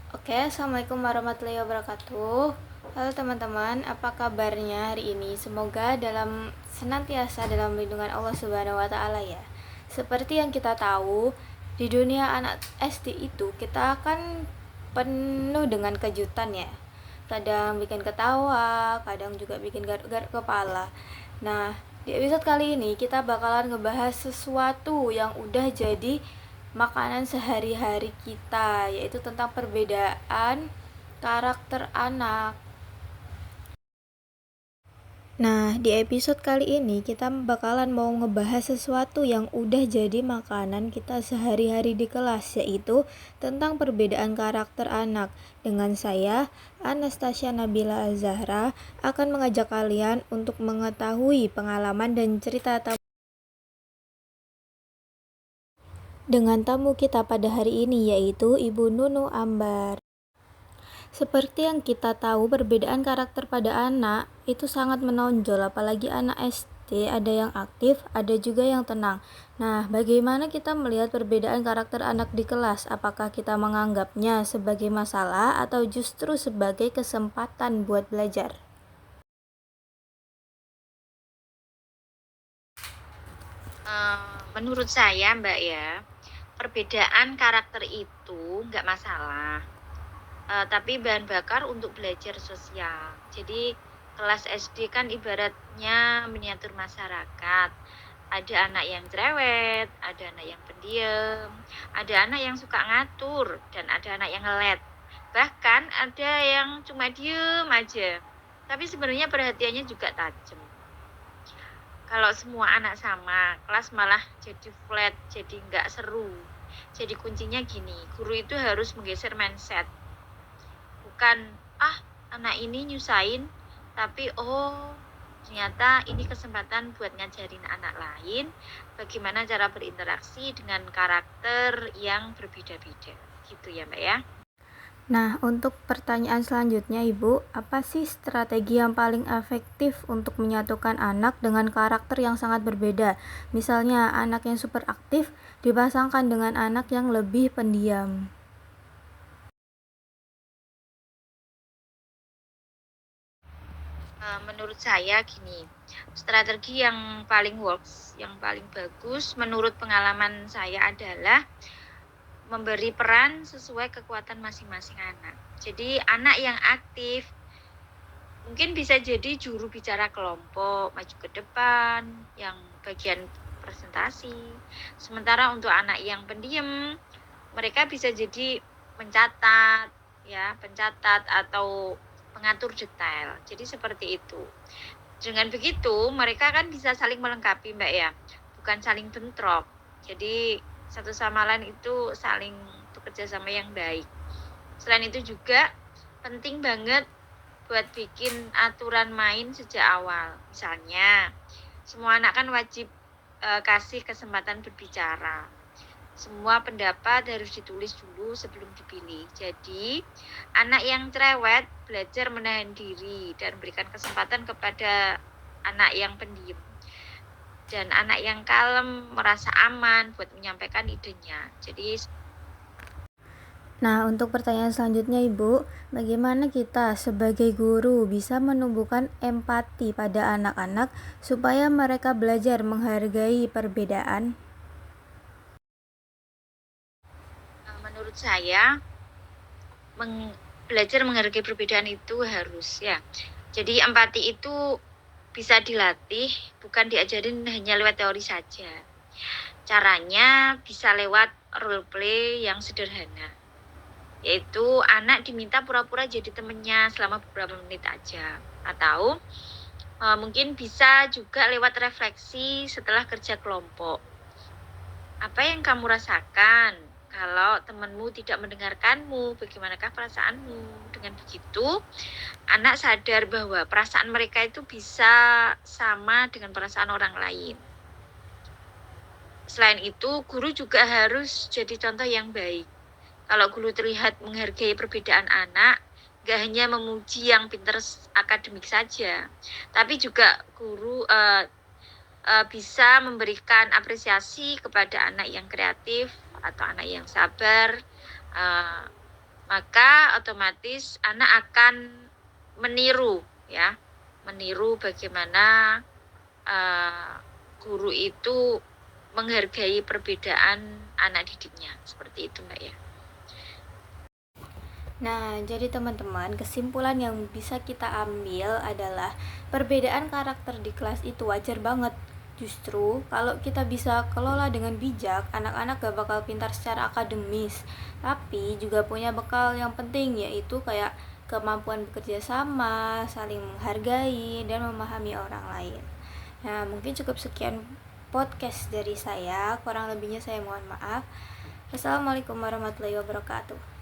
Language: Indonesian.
Oke, Assalamualaikum warahmatullahi wabarakatuh. Halo teman-teman, apa kabarnya hari ini? Semoga senantiasa dalam lindungan Allah Subhanahu wa taala ya. Seperti yang kita tahu, di dunia anak SD itu kita akan penuh dengan kejutan ya. Kadang bikin ketawa, kadang juga bikin garuk-garuk kepala. Nah, di episode kali ini kita bakalan ngebahas sesuatu yang udah jadi makanan sehari-hari kita, yaitu tentang perbedaan karakter anak. Nah, di episode kali ini kita bakalan mau ngebahas sesuatu yang udah jadi makanan kita sehari-hari di kelas, yaitu tentang perbedaan karakter anak. Dengan saya, Anastasia Nabila Azahra, akan mengajak kalian untuk mengetahui pengalaman dan cerita dengan tamu kita pada hari ini, yaitu Ibu Nunu Ambar. Seperti yang kita tahu, perbedaan karakter pada anak itu sangat menonjol, apalagi anak SD, ada yang aktif, ada juga yang tenang. Nah, bagaimana kita melihat perbedaan karakter anak di kelas? Apakah kita menganggapnya sebagai masalah atau justru sebagai kesempatan buat belajar? Menurut saya Mbak ya, perbedaan karakter itu nggak masalah, tapi bahan bakar untuk belajar sosial. Jadi kelas SD kan ibaratnya miniatur masyarakat. Ada anak yang cerewet, ada anak yang pendiam, ada anak yang suka ngatur, dan ada anak yang ngelet. Bahkan ada yang cuma diem aja, tapi sebenarnya perhatiannya juga tajam. Kalau semua anak sama, kelas malah jadi flat, jadi nggak seru. Jadi kuncinya gini, guru itu harus menggeser mindset. Bukan, anak ini nyusahin, tapi ternyata ini kesempatan buat ngajarin anak lain bagaimana cara berinteraksi dengan karakter yang berbeda-beda. Gitu ya Mbak ya. Nah, untuk pertanyaan selanjutnya, Ibu, apa sih strategi yang paling efektif untuk menyatukan anak dengan karakter yang sangat berbeda? Misalnya, anak yang super aktif dipasangkan dengan anak yang lebih pendiam. Menurut saya gini, strategi yang paling works, yang paling bagus menurut pengalaman saya adalah memberi peran sesuai kekuatan masing-masing anak. Jadi anak yang aktif mungkin bisa jadi juru bicara kelompok, maju ke depan, yang bagian presentasi. Sementara untuk anak yang pendiam, mereka bisa jadi pencatat, pencatat atau pengatur detail. Jadi seperti itu. Dengan begitu, mereka kan bisa saling melengkapi, Mbak ya, bukan saling bentrok. Jadi satu sama lain itu saling bekerja sama yang baik. Selain itu juga penting banget buat bikin aturan main sejak awal. Misalnya, semua anak kan wajib kasih kesempatan berbicara. Semua pendapat harus ditulis dulu sebelum dipilih. Jadi, anak yang cerewet belajar menahan diri dan berikan kesempatan kepada anak yang pendiam. Dan anak yang kalem merasa aman buat menyampaikan idenya. Jadi, Nah, untuk pertanyaan selanjutnya, Ibu, bagaimana kita sebagai guru bisa menumbuhkan empati pada anak-anak supaya mereka belajar menghargai perbedaan? menurut saya belajar menghargai perbedaan itu harus ya. Jadi empati itu bisa dilatih, bukan diajarin hanya lewat teori saja. Caranya bisa lewat role play yang sederhana, yaitu anak diminta pura-pura jadi temennya selama beberapa menit aja. Atau mungkin bisa juga lewat refleksi setelah kerja kelompok. Apa yang kamu rasakan kalau temanmu tidak mendengarkanmu? Bagaimanakah perasaanmu? Dengan begitu, anak sadar bahwa perasaan mereka itu bisa sama dengan perasaan orang lain. Selain itu, guru juga harus jadi contoh yang baik. Kalau guru terlihat menghargai perbedaan anak, gak hanya memuji yang pintar akademik saja, tapi juga guru bisa memberikan apresiasi kepada anak yang kreatif atau anak yang sabar, maka otomatis anak akan meniru bagaimana guru itu menghargai perbedaan anak didiknya, seperti itu Mbak ya. Nah, jadi teman-teman, kesimpulan yang bisa kita ambil adalah perbedaan karakter di kelas itu wajar banget. Justru, kalau kita bisa kelola dengan bijak, anak-anak gak bakal pintar secara akademis, tapi juga punya bekal yang penting, yaitu kayak kemampuan bekerja sama, saling menghargai, dan memahami orang lain. Nah, mungkin cukup sekian podcast dari saya, kurang lebihnya saya mohon maaf. Wassalamualaikum warahmatullahi wabarakatuh.